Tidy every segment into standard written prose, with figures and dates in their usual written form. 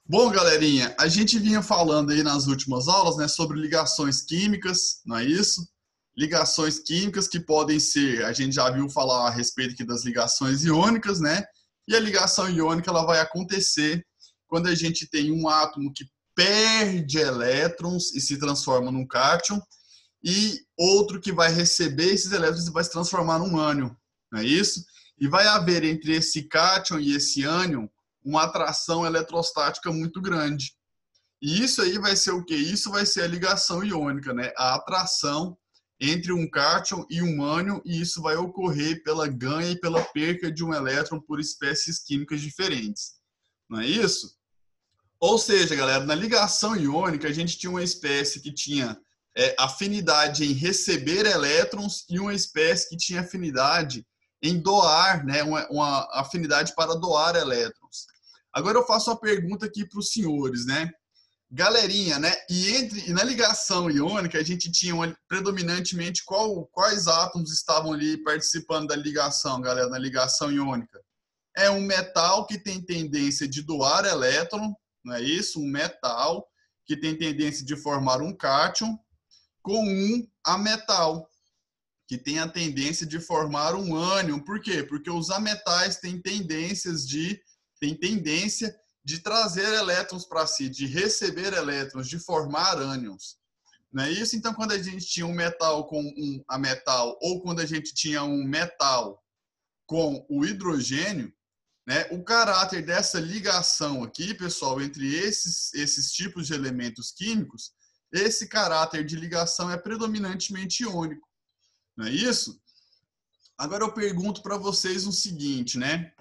Bom, galerinha, a gente vinha falando aí nas últimas aulas, né, sobre ligações químicas, não é isso? Ligações químicas que podem ser, a gente já viu falar a respeito aqui das ligações iônicas, né? E a ligação iônica ela vai acontecer quando a gente tem um átomo que perde elétrons e se transforma num cátion e outro que vai receber esses elétrons e vai se transformar num ânion, não é isso? E vai haver entre esse cátion e esse ânion uma atração eletrostática muito grande. E isso aí vai ser o quê? Isso vai ser a ligação iônica, né? A atração entre um cátion e um ânion, e isso vai ocorrer pela ganha e pela perca de um elétron por espécies químicas diferentes. Não é isso? Ou seja, galera, na ligação iônica, a gente tinha uma espécie que tinha afinidade em receber elétrons e uma espécie que tinha afinidade em doar, né, uma afinidade para doar elétrons. Agora eu faço uma pergunta aqui para os senhores, né? Galerinha, né? E na ligação iônica a gente tinha predominantemente quais átomos estavam ali participando da ligação, galera, na ligação iônica? É um metal que tem tendência de doar elétron, não é isso? Um metal que tem tendência de formar um cátion com um ametal que tem a tendência de formar um ânion. Por quê? Porque os ametais têm tendência de trazer elétrons para si, de receber elétrons, de formar ânions. Não é isso? Então, quando a gente tinha um metal com um ametal, ou quando a gente tinha um metal com o hidrogênio, né, o caráter dessa ligação aqui, pessoal, entre esses tipos de elementos químicos, esse caráter de ligação é predominantemente iônico. Não é isso? Agora eu pergunto para vocês o seguinte, né?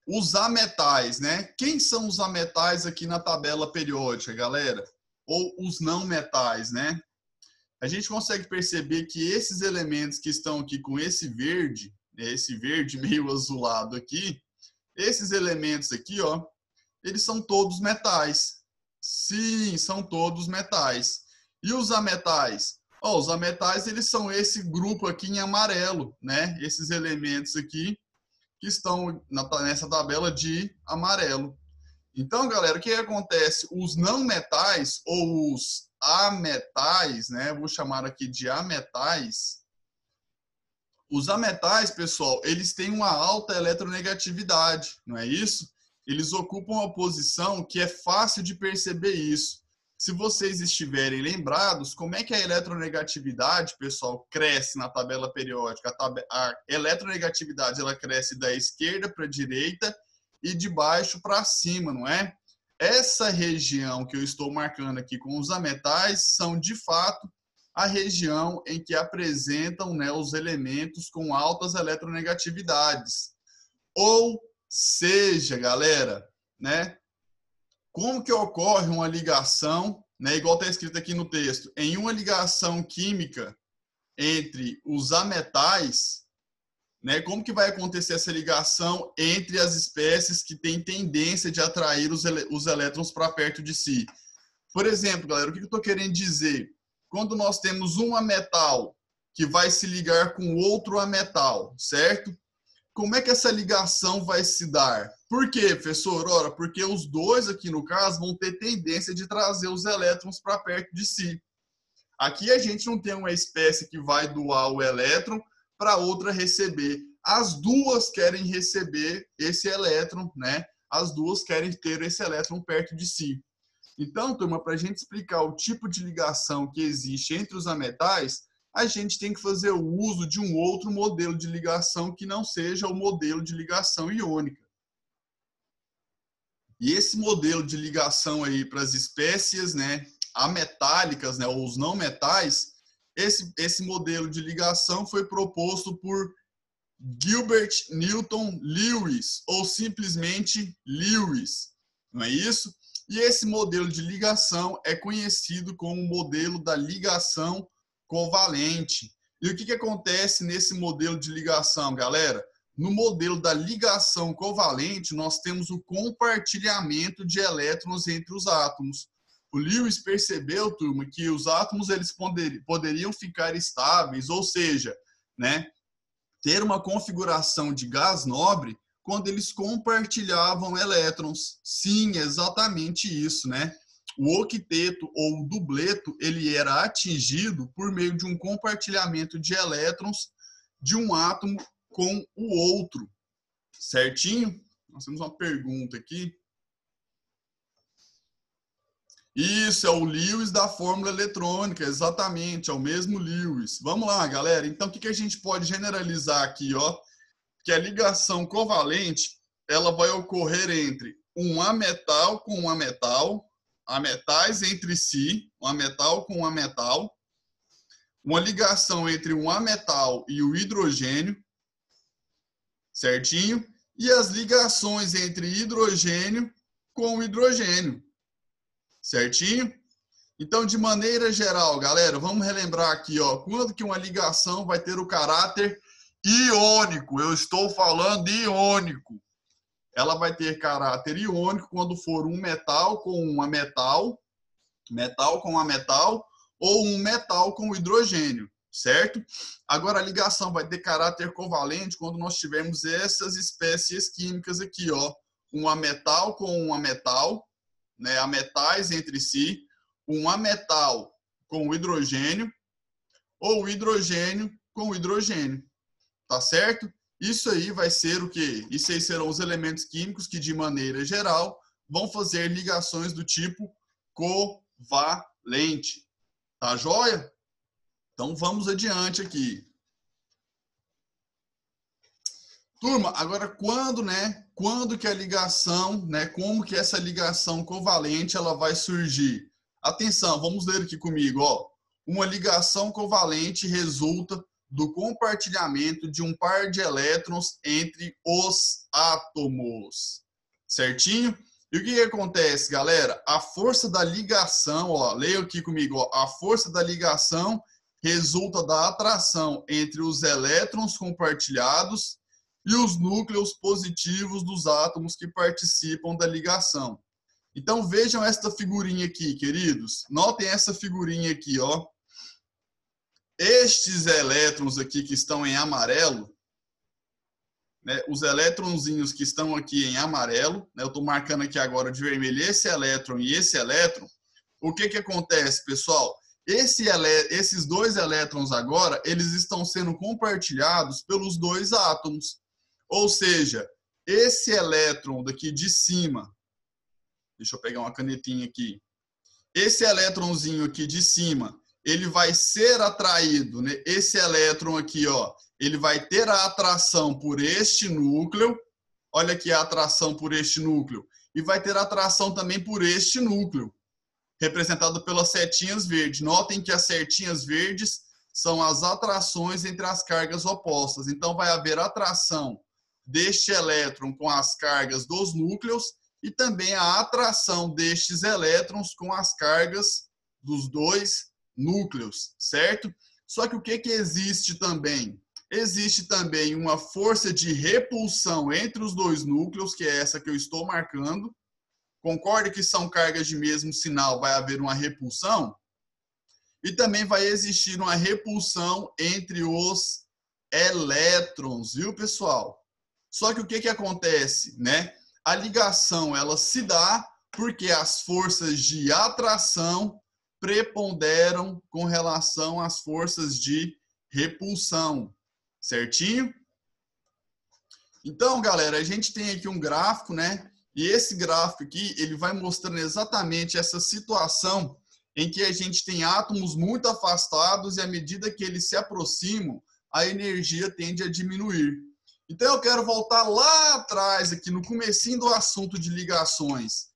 Os ametais, né? Quem são os ametais aqui na tabela periódica, galera? Ou os não metais, né? A gente consegue perceber que esses elementos que estão aqui com esse verde, né, esse verde meio azulado aqui, esses elementos aqui, ó, eles são todos metais. Sim, são todos metais. E os ametais? Oh, os ametais, eles são esse grupo aqui em amarelo, né? Esses elementos aqui que estão nessa tabela de amarelo. Então, galera, o que acontece? Os não metais ou os ametais, né? Vou chamar aqui de ametais. Os ametais, pessoal, eles têm uma alta eletronegatividade, não é isso? Eles ocupam uma posição que é fácil de perceber isso. Se vocês estiverem lembrados, como é que a eletronegatividade, pessoal, cresce na tabela periódica? A eletronegatividade ela cresce da esquerda para a direita e de baixo para cima, não é? Essa região que eu estou marcando aqui com os ametais são, de fato, a região em que apresentam, né, os elementos com altas eletronegatividades. Ou seja, galera, né, como que ocorre uma ligação, né, igual está escrito aqui no texto, em uma ligação química entre os ametais, né, como que vai acontecer essa ligação entre as espécies que têm tendência de atrair os elétrons para perto de si? Por exemplo, galera, o que eu estou querendo dizer? Quando nós temos um ametal que vai se ligar com outro ametal, certo? Como é que essa ligação vai se dar? Por quê, professor? Ora, porque os dois aqui no caso vão ter tendência de trazer os elétrons para perto de si. Aqui a gente não tem uma espécie que vai doar o elétron para outra receber. As duas querem receber esse elétron, né? As duas querem ter esse elétron perto de si. Então, turma, para a gente explicar o tipo de ligação que existe entre os ametais, a gente tem que fazer o uso de um outro modelo de ligação que não seja o modelo de ligação iônica. E esse modelo de ligação aí para as espécies, né, ametálicas, né, ou os não metais, esse modelo de ligação foi proposto por Gilbert Newton Lewis, ou simplesmente Lewis, não é isso? E esse modelo de ligação é conhecido como o modelo da ligação covalente. E o que acontece nesse modelo de ligação, galera? No modelo da ligação covalente, nós temos o compartilhamento de elétrons entre os átomos. O Lewis percebeu, turma, que os átomos eles poderiam ficar estáveis, ou seja, né, ter uma configuração de gás nobre quando eles compartilhavam elétrons. Sim, exatamente isso, né? O octeto ou o dubleto, ele era atingido por meio de um compartilhamento de elétrons de um átomo com o outro. Certinho? Nós temos uma pergunta aqui. Isso, é o Lewis da fórmula eletrônica, exatamente, é o mesmo Lewis. Vamos lá, galera. Então, o que a gente pode generalizar aqui, ó? Que a ligação covalente, ela vai ocorrer entre um ametal com um ametal, ametais entre si, um ametal com um ametal, uma ligação entre um ametal e o hidrogênio, certinho? E as ligações entre hidrogênio com hidrogênio, certinho? Então, de maneira geral, galera, vamos relembrar aqui, ó, quando que uma ligação vai ter o caráter iônico. Eu estou falando de iônico. Ela vai ter caráter iônico quando for um metal com uma metal, metal com uma metal, ou um metal com hidrogênio, certo? Agora, a ligação vai ter caráter covalente quando nós tivermos essas espécies químicas aqui, ó. Um ametal com um ametal, né, ametais entre si, um ametal com hidrogênio, ou hidrogênio com hidrogênio. Tá certo? Isso aí vai ser o quê? Isso aí serão os elementos químicos que, de maneira geral, vão fazer ligações do tipo covalente. Tá joia? Então, vamos adiante aqui. Turma, agora quando, né? Quando que a ligação, né? Como que essa ligação covalente ela vai surgir? Atenção, vamos ler aqui comigo, ó. Uma ligação covalente resulta do compartilhamento de um par de elétrons entre os átomos. Certinho? E o que acontece, galera? A força da ligação, ó, leia aqui comigo, ó, a força da ligação resulta da atração entre os elétrons compartilhados e os núcleos positivos dos átomos que participam da ligação. Então vejam esta figurinha aqui, queridos. Notem essa figurinha aqui, ó. Estes elétrons aqui que estão em amarelo, né, os elétronzinhos que estão aqui em amarelo, né, eu estou marcando aqui agora de vermelho esse elétron e esse elétron. O que acontece, pessoal? Esses dois elétrons agora, eles estão sendo compartilhados pelos dois átomos. Ou seja, esse elétron daqui de cima, deixa eu pegar uma canetinha aqui, esse elétronzinho aqui de cima, ele vai ser atraído, né? Esse elétron aqui, ó, ele vai ter a atração por este núcleo. Olha aqui a atração por este núcleo. E vai ter a atração também por este núcleo, representado pelas setinhas verdes. Notem que as setinhas verdes são as atrações entre as cargas opostas. Então, vai haver atração deste elétron com as cargas dos núcleos e também a atração destes elétrons com as cargas dos dois núcleos, certo? Só que o que existe também? Existe também uma força de repulsão entre os dois núcleos, que é essa que eu estou marcando. Concorda que são cargas de mesmo sinal, vai haver uma repulsão? E também vai existir uma repulsão entre os elétrons, viu, pessoal? Só que o que acontece, né? A ligação, ela se dá porque as forças de atração preponderam com relação às forças de repulsão, certinho? Então, galera, a gente tem aqui um gráfico, né? E esse gráfico aqui, ele vai mostrando exatamente essa situação em que a gente tem átomos muito afastados e à medida que eles se aproximam, a energia tende a diminuir. Então, eu quero voltar lá atrás, aqui no comecinho do assunto de ligações.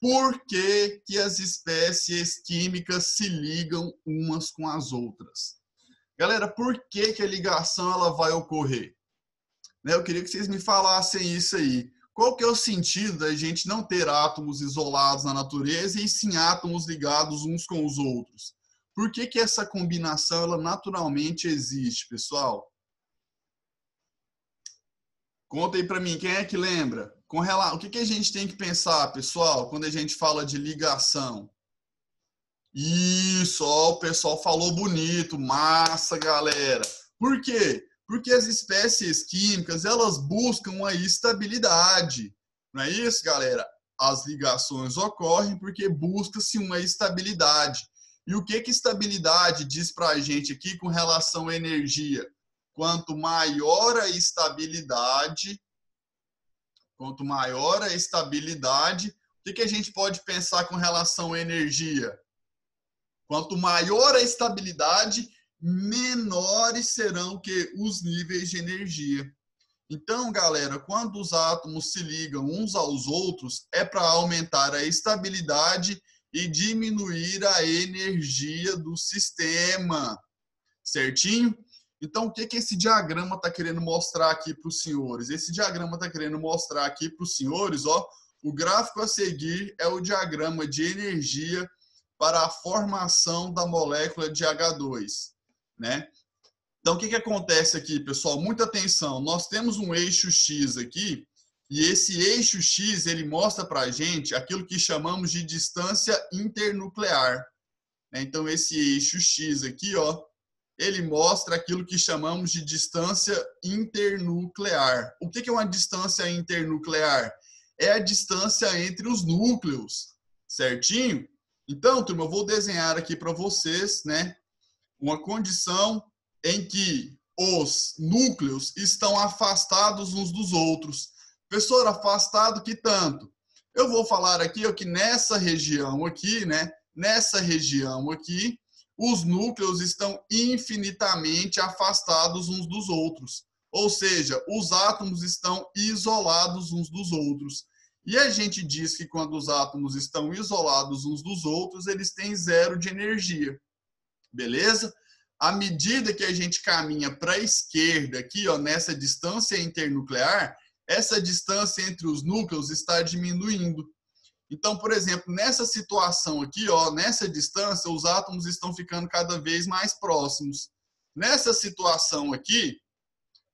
Por que as espécies químicas se ligam umas com as outras? Galera, por que a ligação ela vai ocorrer? Eu queria que vocês me falassem isso aí. Qual que é o sentido da gente não ter átomos isolados na natureza e sim átomos ligados uns com os outros? Por que essa combinação ela naturalmente existe, pessoal? Conta aí para mim, quem é que lembra? O que a gente tem que pensar, pessoal, quando a gente fala de ligação? Isso, ó, o pessoal falou bonito, massa, galera. Por quê? Porque as espécies químicas, elas buscam a estabilidade. Não é isso, galera? As ligações ocorrem porque busca-se uma estabilidade. E o que estabilidade diz para a gente aqui com relação à energia? Quanto maior a estabilidade, o que a gente pode pensar com relação à energia? Quanto maior a estabilidade, menores serão que os níveis de energia. Então, galera, quando os átomos se ligam uns aos outros, é para aumentar a estabilidade e diminuir a energia do sistema. Certinho? Então, o que esse diagrama está querendo mostrar aqui para os senhores? Esse diagrama está querendo mostrar aqui para os senhores, ó, o gráfico a seguir é o diagrama de energia para a formação da molécula de H2, né? Então, o que acontece aqui, pessoal? Muita atenção. Nós temos um eixo X aqui, e esse eixo X, ele mostra para a gente aquilo que chamamos de distância internuclear. Então, esse eixo X aqui, ó, ele mostra aquilo que chamamos de distância internuclear. O que é uma distância internuclear? É a distância entre os núcleos, certinho? Então, turma, eu vou desenhar aqui para vocês, né, uma condição em que os núcleos estão afastados uns dos outros. Professor, afastado que tanto? Eu vou falar aqui ó, que nessa região aqui, né, os núcleos estão infinitamente afastados uns dos outros. Ou seja, os átomos estão isolados uns dos outros. E a gente diz que quando os átomos estão isolados uns dos outros, eles têm zero de energia. Beleza? À medida que a gente caminha para a esquerda aqui, ó, nessa distância internuclear, essa distância entre os núcleos está diminuindo. Então, por exemplo, nessa situação aqui, ó, nessa distância, os átomos estão ficando cada vez mais próximos. Nessa situação aqui,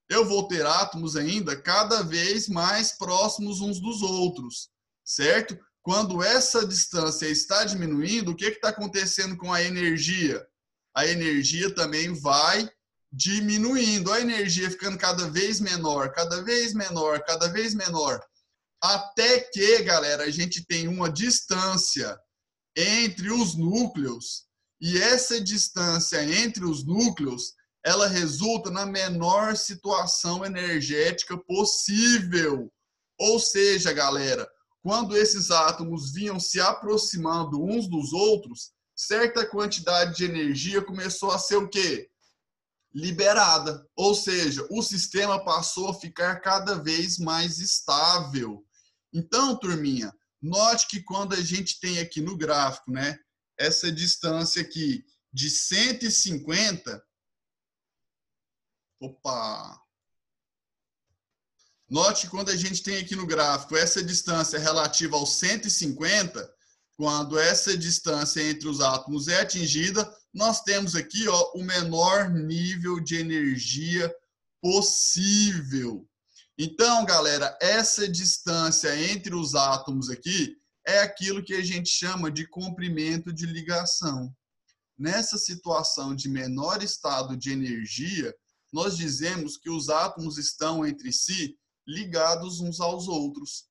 eu vou ter átomos ainda cada vez mais próximos uns dos outros, certo? Quando essa distância está diminuindo, o que está acontecendo com a energia? A energia também vai diminuindo. A energia ficando cada vez menor, cada vez menor, cada vez menor. Até que, galera, a gente tem uma distância entre os núcleos. E essa distância entre os núcleos, ela resulta na menor situação energética possível. Ou seja, galera, quando esses átomos vinham se aproximando uns dos outros, certa quantidade de energia começou a ser o quê? Liberada. Ou seja, o sistema passou a ficar cada vez mais estável. Então, turminha, note que quando a gente tem aqui no gráfico, né, essa distância aqui de 150, note que quando a gente tem aqui no gráfico essa distância relativa aos 150, quando essa distância entre os átomos é atingida, nós temos aqui ó, o menor nível de energia possível. Então, galera, essa distância entre os átomos aqui é aquilo que a gente chama de comprimento de ligação. Nessa situação de menor estado de energia, nós dizemos que os átomos estão entre si ligados uns aos outros,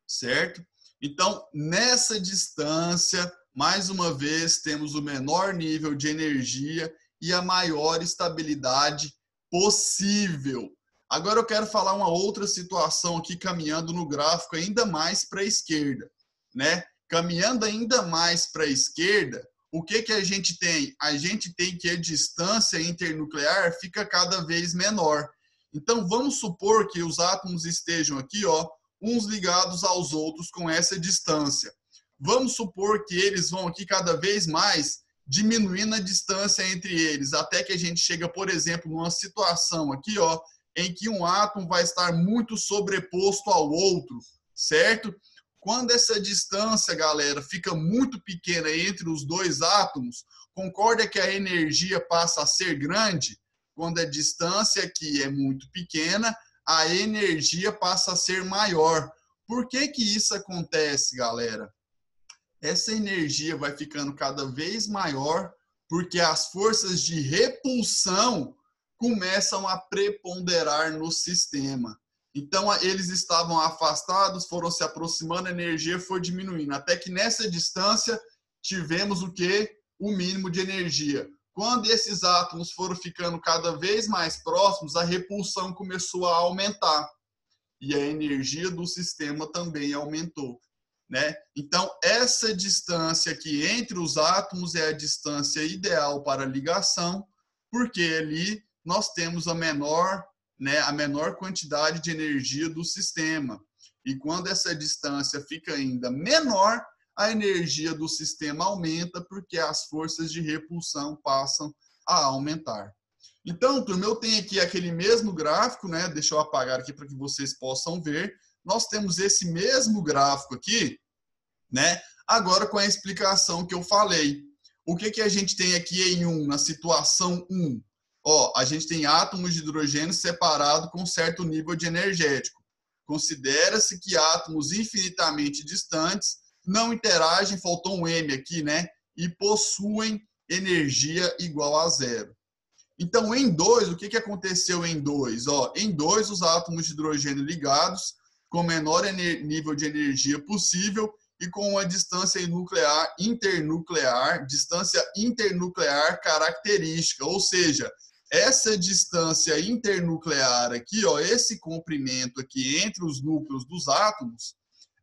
certo? Então, nessa distância, mais uma vez, temos o menor nível de energia e a maior estabilidade possível. Agora eu quero falar uma outra situação aqui, caminhando no gráfico ainda mais para a esquerda, né? Caminhando ainda mais para a esquerda, o que a gente tem? A gente tem que a distância internuclear fica cada vez menor. Então, vamos supor que os átomos estejam aqui, ó, uns ligados aos outros com essa distância. Vamos supor que eles vão aqui cada vez mais diminuindo a distância entre eles, até que a gente chega, por exemplo, numa situação aqui, ó, em que um átomo vai estar muito sobreposto ao outro, certo? Quando essa distância, galera, fica muito pequena entre os dois átomos, concorda que a energia passa a ser grande? Quando a distância aqui é muito pequena, a energia passa a ser maior. Por que isso acontece, galera? Essa energia vai ficando cada vez maior porque as forças de repulsão começam a preponderar no sistema. Então, eles estavam afastados, foram se aproximando, a energia foi diminuindo, até que nessa distância tivemos o quê? O mínimo de energia. Quando esses átomos foram ficando cada vez mais próximos, a repulsão começou a aumentar. E a energia do sistema também aumentou, né? Então, essa distância aqui entre os átomos é a distância ideal para a ligação, porque ali nós temos a menor quantidade de energia do sistema. E quando essa distância fica ainda menor, a energia do sistema aumenta, porque as forças de repulsão passam a aumentar. Então, turma, eu tenho aqui aquele mesmo gráfico, né? Deixa eu apagar aqui para que vocês possam ver. Nós temos esse mesmo gráfico aqui, né? Agora com a explicação que eu falei. O que a gente tem aqui em na situação 1? Ó, a gente tem átomos de hidrogênio separados com certo nível de energético. Considera-se que átomos infinitamente distantes não interagem, faltou um M aqui, né? E possuem energia igual a zero. Então, em 2, o que aconteceu em 2? Em 2, os átomos de hidrogênio ligados com o menor nível de energia possível e com uma distância distância internuclear característica, ou seja, essa distância internuclear aqui, esse comprimento aqui entre os núcleos dos átomos,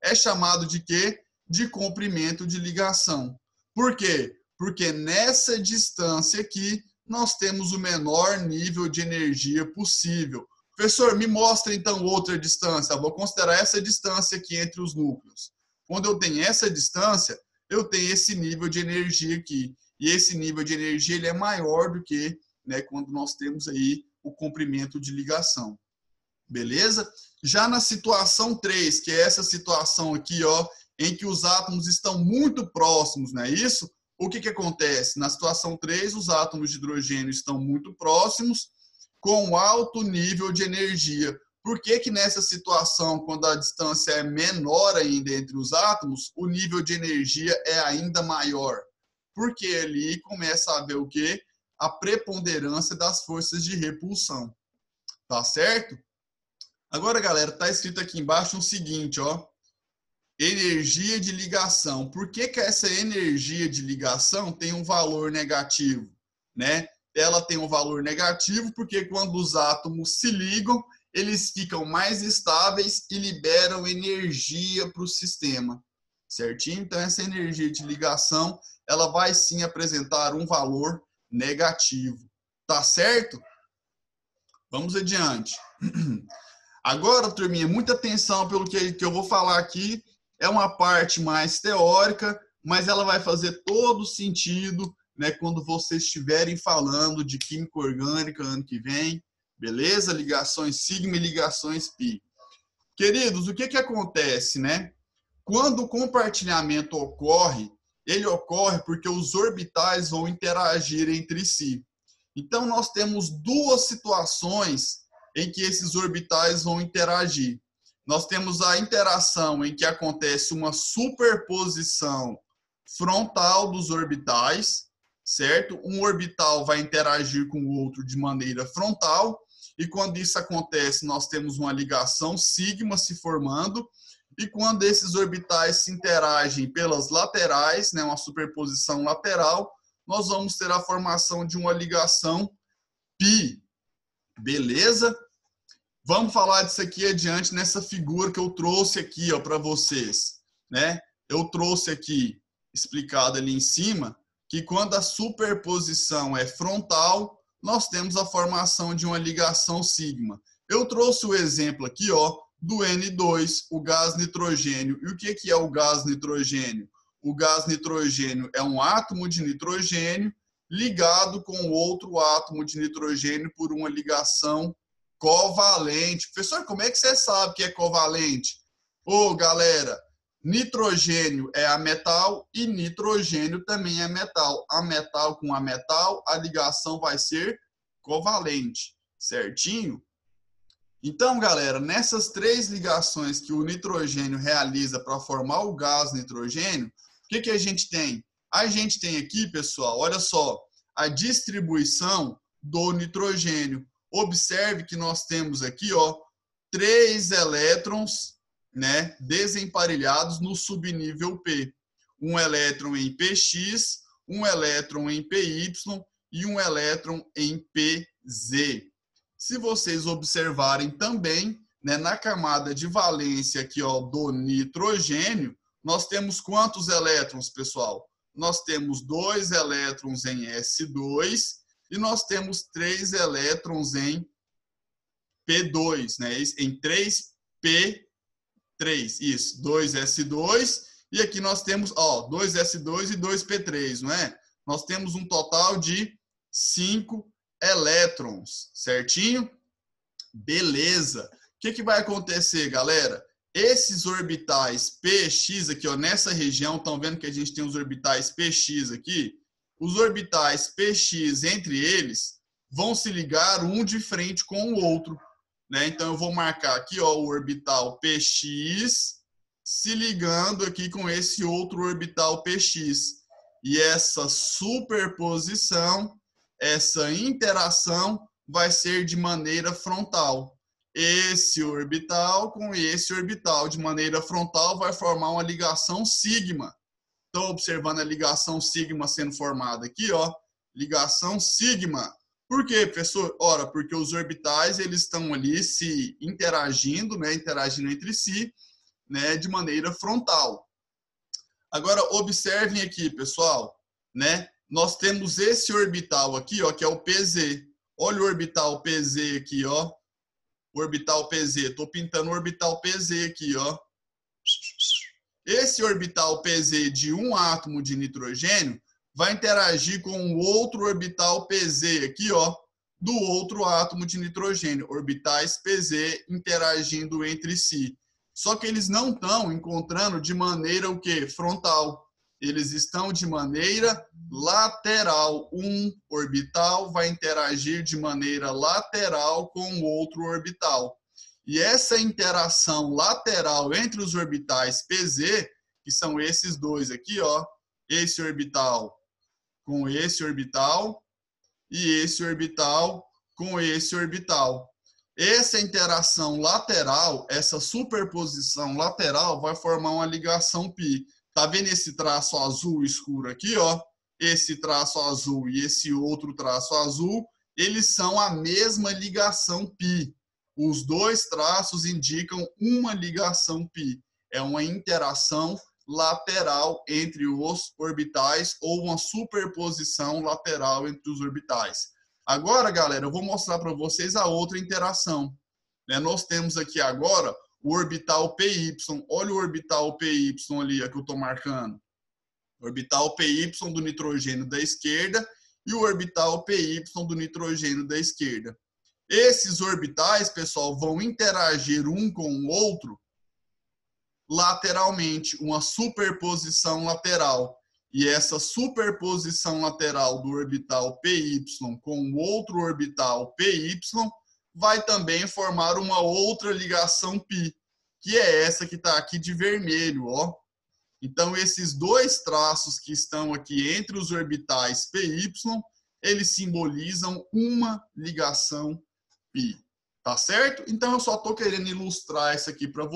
é chamado de quê? De comprimento de ligação. Por quê? Porque nessa distância aqui, nós temos o menor nível de energia possível. Professor, me mostra então outra distância. Vou considerar essa distância aqui entre os núcleos. Quando eu tenho essa distância, eu tenho esse nível de energia aqui. E esse nível de energia ele é maior do que, né, quando nós temos aí o comprimento de ligação. Beleza? Já na situação 3, que é essa situação aqui, em que os átomos estão muito próximos, não é isso? O que acontece? Na situação 3, os átomos de hidrogênio estão muito próximos, com alto nível de energia. Por que nessa situação, quando a distância é menor ainda entre os átomos, o nível de energia é ainda maior? Porque ali começa a haver o quê? A preponderância das forças de repulsão. Tá certo? Agora, galera, tá escrito aqui embaixo o seguinte, energia de ligação. Por que essa energia de ligação tem um valor negativo, né? Ela tem um valor negativo porque quando os átomos se ligam, eles ficam mais estáveis e liberam energia para o sistema, certinho? Então, essa energia de ligação, ela vai sim apresentar um valor negativo, tá certo? Vamos adiante. Agora, turminha, muita atenção pelo que eu vou falar aqui. É uma parte mais teórica, mas ela vai fazer todo sentido, né, quando vocês estiverem falando de química orgânica ano que vem, beleza? Ligações sigma e ligações pi. Queridos, o que acontece, né? Quando o compartilhamento ocorre, ele ocorre porque os orbitais vão interagir entre si. Então, nós temos duas situações em que esses orbitais vão interagir. Nós temos a interação em que acontece uma superposição frontal dos orbitais, certo? Um orbital vai interagir com o outro de maneira frontal, e quando isso acontece, nós temos uma ligação sigma se formando, e quando esses orbitais se interagem pelas laterais, né, uma superposição lateral, nós vamos ter a formação de uma ligação pi. Beleza? Vamos falar disso aqui adiante nessa figura que eu trouxe aqui para vocês, né? Eu trouxe aqui, explicado ali em cima, que quando a superposição é frontal, nós temos a formação de uma ligação sigma. Eu trouxe o exemplo aqui, do N2, o gás nitrogênio. E o que é o gás nitrogênio? O gás nitrogênio é um átomo de nitrogênio ligado com outro átomo de nitrogênio por uma ligação covalente. Professor, como é que você sabe que é covalente? Galera, nitrogênio é ametal e nitrogênio também é metal. A metal com a metal, a ligação vai ser covalente, certinho? Então, galera, nessas três ligações que o nitrogênio realiza para formar o gás nitrogênio, o que a gente tem? A gente tem aqui, pessoal, olha só, a distribuição do nitrogênio. Observe que nós temos aqui, ó, 3 elétrons, né, desemparelhados no subnível P. Um elétron em Px, um elétron em Py e um elétron em Pz. Se vocês observarem também, né, na camada de valência aqui, ó, do nitrogênio, nós temos quantos elétrons, pessoal? Nós temos 2 elétrons em S2 e nós temos 3 elétrons em P2, né? Em 3P3, isso, 2S2, e aqui nós temos, ó, 2S2 e 2P3, não é? Nós temos um total de 5 elétrons, certinho? Beleza. O que vai acontecer, galera? Esses orbitais px aqui, ó, nessa região, estão vendo que a gente tem os orbitais px aqui? Os orbitais px entre eles vão se ligar um de frente com o outro, né? Então eu vou marcar aqui, ó, o orbital px se ligando aqui com esse outro orbital px. E essa superposição, essa interação vai ser de maneira frontal. Esse orbital com esse orbital de maneira frontal vai formar uma ligação sigma. Estão observando a ligação sigma sendo formada aqui, ó. Ligação sigma. Por quê, professor? Ora, porque os orbitais eles estão ali se interagindo, né, interagindo entre si, né, de maneira frontal. Agora observem aqui, pessoal, né? Nós temos esse orbital aqui, ó, que é o PZ. Olha o orbital PZ aqui, ó. Orbital PZ. Estou pintando o orbital PZ aqui, ó. Esse orbital PZ de um átomo de nitrogênio vai interagir com o outro orbital PZ aqui, ó, do outro átomo de nitrogênio. Orbitais PZ interagindo entre si. Só que eles não estão encontrando de maneira o quê? Frontal. Eles estão de maneira lateral. Um orbital vai interagir de maneira lateral com o outro orbital. E essa interação lateral entre os orbitais PZ, que são esses dois aqui, ó, esse orbital com esse orbital e esse orbital com esse orbital. Essa interação lateral, essa superposição lateral vai formar uma ligação π. Tá vendo esse traço azul escuro aqui, ó? Esse traço azul e esse outro traço azul, eles são a mesma ligação π. Os dois traços indicam uma ligação π. É uma interação lateral entre os orbitais ou uma superposição lateral entre os orbitais. Agora, galera, eu vou mostrar para vocês a outra interação. Nós temos aqui agora o orbital PY. Olha o orbital PY ali que eu estou marcando. O orbital PY do nitrogênio da esquerda e o orbital PY do nitrogênio da esquerda. Esses orbitais, pessoal, vão interagir um com o outro lateralmente, uma superposição lateral. E essa superposição lateral do orbital PY com o outro orbital PY vai também formar uma outra ligação π, que é essa que está aqui de vermelho, ó. Então, esses dois traços que estão aqui entre os orbitais PY, eles simbolizam uma ligação π. Tá certo? Então, eu só estou querendo ilustrar isso aqui para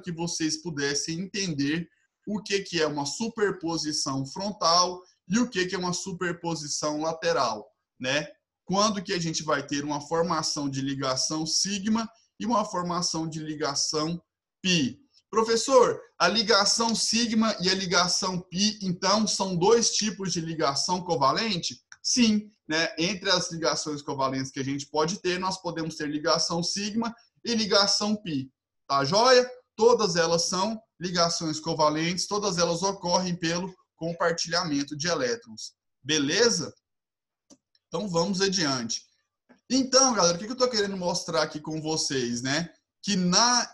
que vocês pudessem entender o que é uma superposição frontal e o que é uma superposição lateral, né? Quando que a gente vai ter uma formação de ligação sigma e uma formação de ligação π. Professor, a ligação sigma e a ligação π, então, são dois tipos de ligação covalente? Sim, né? Entre as ligações covalentes que a gente pode ter, nós podemos ter ligação sigma e ligação π. Tá joia? Todas elas são ligações covalentes, todas elas ocorrem pelo compartilhamento de elétrons. Beleza? Então, vamos adiante. Então, galera, o que eu estou querendo mostrar aqui com vocês, né? Que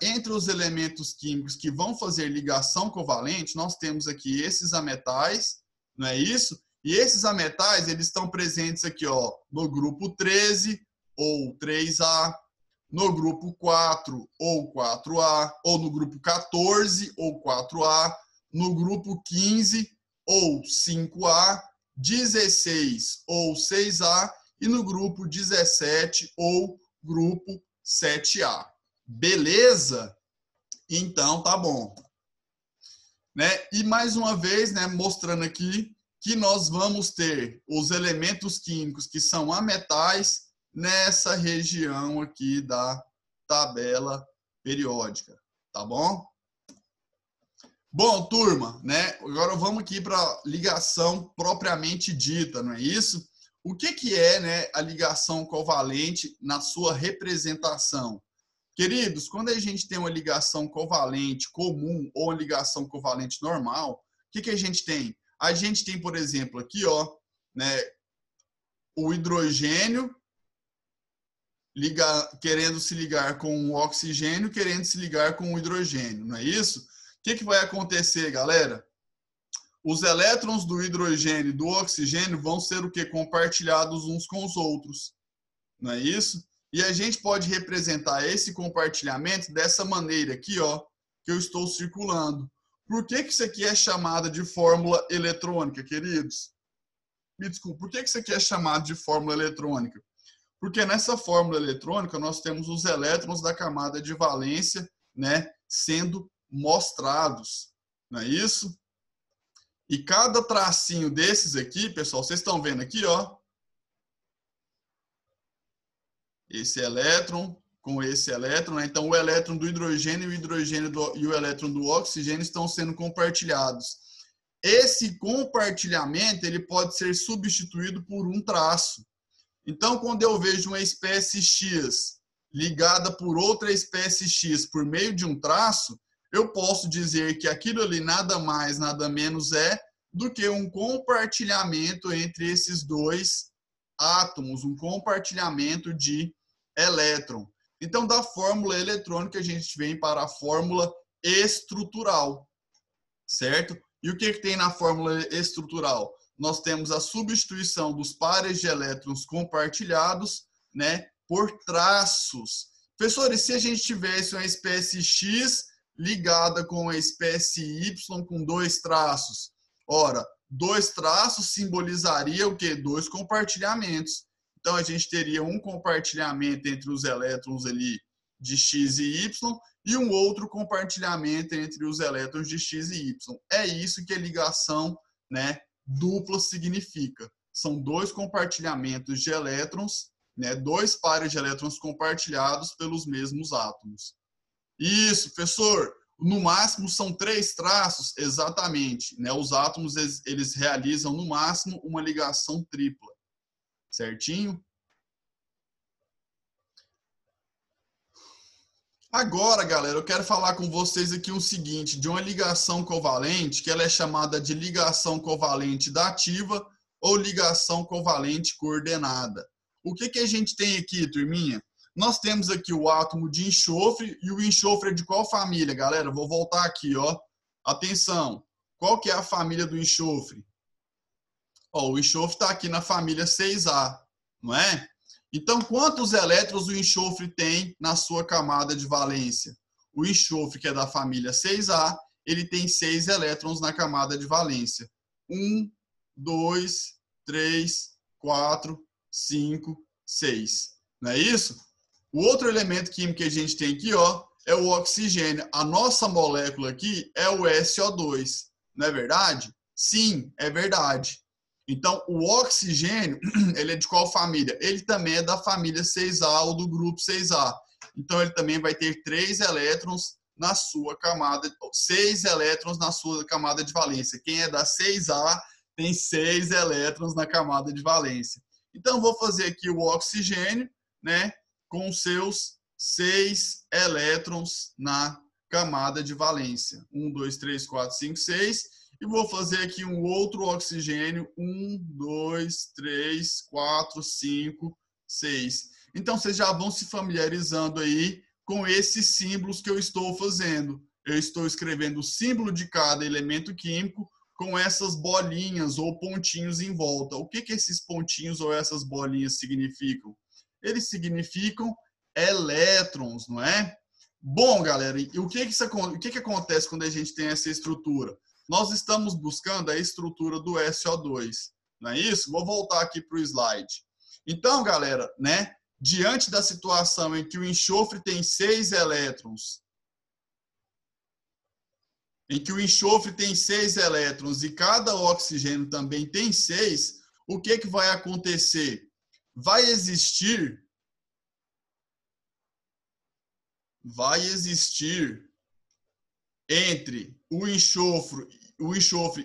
entre os elementos químicos que vão fazer ligação covalente, nós temos aqui esses ametais, não é isso? E esses ametais, eles estão presentes aqui, ó, no grupo 13 ou 3A, no grupo 4 ou 4A, ou no grupo 14 ou 4A, no grupo 15 ou 5A, 16 ou 6A e no grupo 17 ou grupo 7A. Beleza? Então, tá bom. Né? E mais uma vez, né, mostrando aqui que nós vamos ter os elementos químicos que são ametais nessa região aqui da tabela periódica, tá bom? Bom, turma, né? Agora vamos aqui para a ligação propriamente dita, não é isso? O que é, né, a ligação covalente na sua representação? Queridos, quando a gente tem uma ligação covalente comum ou uma ligação covalente normal, o que a gente tem? A gente tem, por exemplo, aqui, ó, né, o hidrogênio querendo se ligar com o oxigênio, querendo se ligar com o hidrogênio, não é isso? O que vai acontecer, galera? Os elétrons do hidrogênio e do oxigênio vão ser o quê? Compartilhados uns com os outros, não é isso? E a gente pode representar esse compartilhamento dessa maneira aqui, ó, que eu estou circulando. Por que isso aqui é chamada de fórmula eletrônica, queridos? Me desculpe, por que isso aqui é chamado de fórmula eletrônica? Porque nessa fórmula eletrônica nós temos os elétrons da camada de valência, né, sendo mostrados, não é isso? E cada tracinho desses aqui, pessoal, vocês estão vendo aqui, ó, esse elétron com esse elétron, né? Então o elétron do hidrogênio e o elétron do oxigênio estão sendo compartilhados. Esse compartilhamento ele pode ser substituído por um traço. Então, quando eu vejo uma espécie X ligada por outra espécie X por meio de um traço, eu posso dizer que aquilo ali nada mais, nada menos é do que um compartilhamento entre esses dois átomos, um compartilhamento de elétron. Então, da fórmula eletrônica, a gente vem para a fórmula estrutural, certo? E o que tem na fórmula estrutural? Nós temos a substituição dos pares de elétrons compartilhados, né, por traços. Professores, se a gente tivesse uma espécie X ligada com a espécie Y com dois traços, ora, dois traços simbolizaria o quê? Dois compartilhamentos. Então, a gente teria um compartilhamento entre os elétrons ali de X e Y e um outro compartilhamento entre os elétrons de X e Y. É isso que a ligação, né, dupla significa. São dois compartilhamentos de elétrons, né, dois pares de elétrons compartilhados pelos mesmos átomos. Isso, professor. No máximo são 3 traços, exatamente. Né? Os átomos eles realizam no máximo uma ligação tripla. Certinho? Agora, galera, eu quero falar com vocês aqui o seguinte, de uma ligação covalente, que ela é chamada de ligação covalente dativa ou ligação covalente coordenada. O que a gente tem aqui, turminha? Nós temos aqui o átomo de enxofre, e o enxofre é de qual família, galera? Vou voltar aqui, ó. Atenção, qual que é a família do enxofre? Ó, o enxofre está aqui na família 6A, não é? Então, quantos elétrons o enxofre tem na sua camada de valência? O enxofre, que é da família 6A, ele tem 6 elétrons na camada de valência. 1, 2, 3, 4, 5, 6. Não é isso? O outro elemento químico que a gente tem aqui, ó, é o oxigênio. A nossa molécula aqui é o SO2. Não é verdade? Sim, é verdade. Então, o oxigênio, ele é de qual família? Ele também é da família 6A ou do grupo 6A. Então, ele também vai ter 3 elétrons na sua camada, 6 elétrons na sua camada de valência. Quem é da 6A tem 6 elétrons na camada de valência. Então, vou fazer aqui o oxigênio, né, com seus 6 elétrons na camada de valência. 1, 2, 3, 4, 5, 6. E vou fazer aqui um outro oxigênio. 1, 2, 3, 4, 5, 6. Então, vocês já vão se familiarizando aí com esses símbolos que eu estou fazendo. Eu estou escrevendo o símbolo de cada elemento químico com essas bolinhas ou pontinhos em volta. O que esses pontinhos ou essas bolinhas significam? Eles significam elétrons, não é? Bom, galera, e o que acontece quando a gente tem essa estrutura? Nós estamos buscando a estrutura do SO2, não é isso? Vou voltar aqui para o slide. Então, galera, né, diante da situação em que o enxofre tem 6 elétrons, e cada oxigênio também tem 6, o que vai acontecer? Vai existir entre o enxofre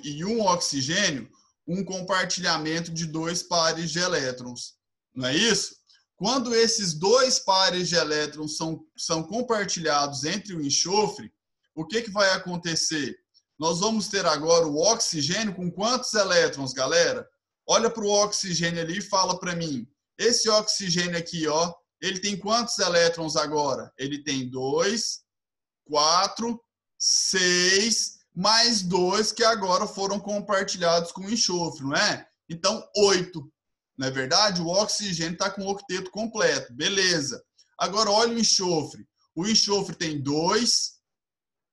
e um oxigênio um compartilhamento de 2 pares de elétrons. Não é isso? Quando esses 2 pares de elétrons são compartilhados entre o enxofre, o que vai acontecer? Nós vamos ter agora o oxigênio com quantos elétrons, galera? Olha para o oxigênio ali e fala para mim. Esse oxigênio aqui, ó, ele tem quantos elétrons agora? Ele tem 2, 4, 6, mais 2 que agora foram compartilhados com o enxofre, não é? Então, 8. Não é verdade? O oxigênio está com o octeto completo. Beleza. Agora, olha o enxofre. O enxofre tem 2,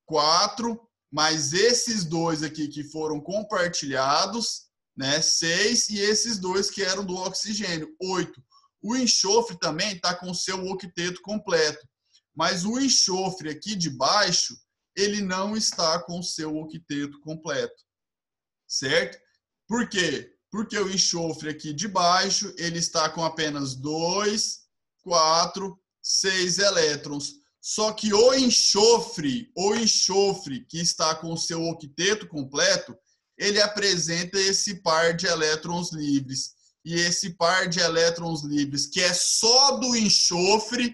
4, mais esses 2 aqui que foram compartilhados, né? 6, e esses 2 que eram do oxigênio, 8. O enxofre também está com o seu octeto completo. Mas o enxofre aqui de baixo, ele não está com o seu octeto completo. Certo? Por quê? Porque o enxofre aqui de baixo, ele está com apenas 2, 4, 6 elétrons. Só que o enxofre que está com o seu octeto completo, ele apresenta esse par de elétrons livres. E esse par de elétrons livres, que é só do enxofre,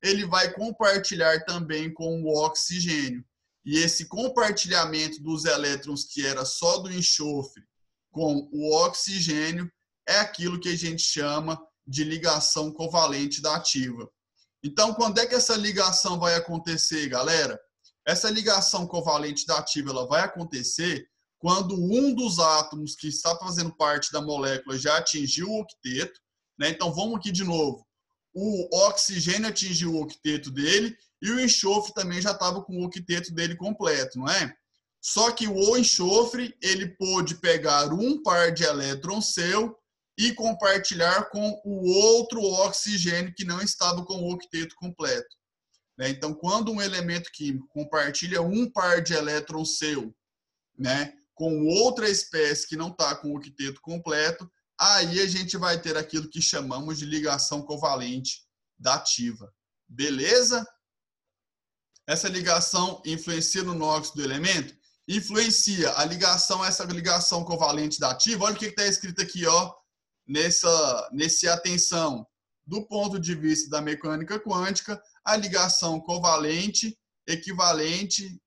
ele vai compartilhar também com o oxigênio. E esse compartilhamento dos elétrons, que era só do enxofre, com o oxigênio, é aquilo que a gente chama de ligação covalente dativa. Então, quando é que essa ligação vai acontecer, galera? Essa ligação covalente dativa ela vai acontecer quando um dos átomos que está fazendo parte da molécula já atingiu o octeto, né? Então, vamos aqui de novo. O oxigênio atingiu o octeto dele e o enxofre também já estava com o octeto dele completo, não é? Só que o enxofre, ele pôde pegar um par de elétrons seu e compartilhar com o outro oxigênio que não estava com o octeto completo. Então, quando um elemento químico compartilha um par de elétrons seu, né, com outra espécie que não está com o octeto completo, aí a gente vai ter aquilo que chamamos de ligação covalente dativa. Beleza? Essa ligação influencia no óxido do elemento? Influencia. Essa ligação covalente dativa, olha o que está escrito aqui, ó, nesse atenção. Do ponto de vista da mecânica quântica, a ligação covalente equivalente...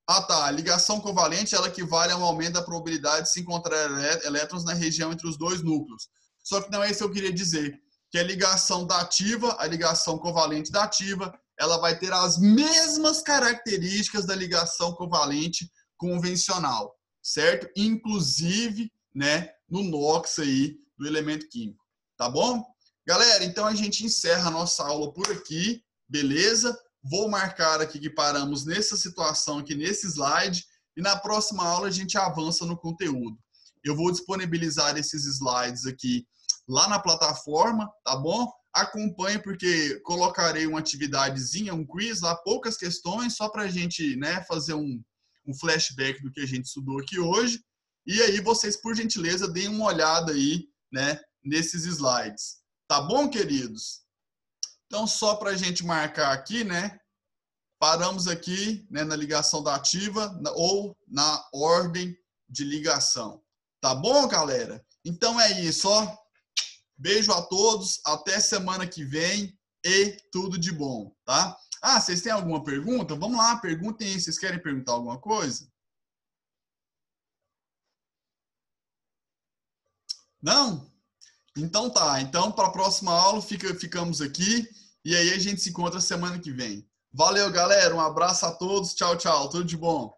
A ligação covalente ela equivale a um aumento da probabilidade de se encontrar elétrons na região entre os dois núcleos. Só que não é isso que eu queria dizer. Que a ligação dativa, a ligação covalente dativa, ela vai ter as mesmas características da ligação covalente convencional, certo? Inclusive, né, no NOx aí do elemento químico, tá bom? Galera, então a gente encerra a nossa aula por aqui, beleza? Vou marcar aqui que paramos nessa situação aqui nesse slide e na próxima aula a gente avança no conteúdo. Eu vou disponibilizar esses slides aqui lá na plataforma, tá bom? Acompanhe porque colocarei uma atividadezinha, um quiz lá, poucas questões, só para a gente, né, fazer um flashback do que a gente estudou aqui hoje. E aí vocês, por gentileza, deem uma olhada aí, né, nesses slides. Tá bom, queridos? Então, só para a gente marcar aqui, né, paramos aqui, né, na ligação dativa ou na ordem de ligação. Tá bom, galera? Então é isso, ó. Beijo a todos, até semana que vem e tudo de bom, tá? Ah, vocês têm alguma pergunta? Vamos lá, perguntem aí. Vocês querem perguntar alguma coisa? Não? Então tá. Então, para a próxima aula, ficamos aqui. E aí a gente se encontra semana que vem. Valeu, galera. Um abraço a todos. Tchau, tchau. Tudo de bom.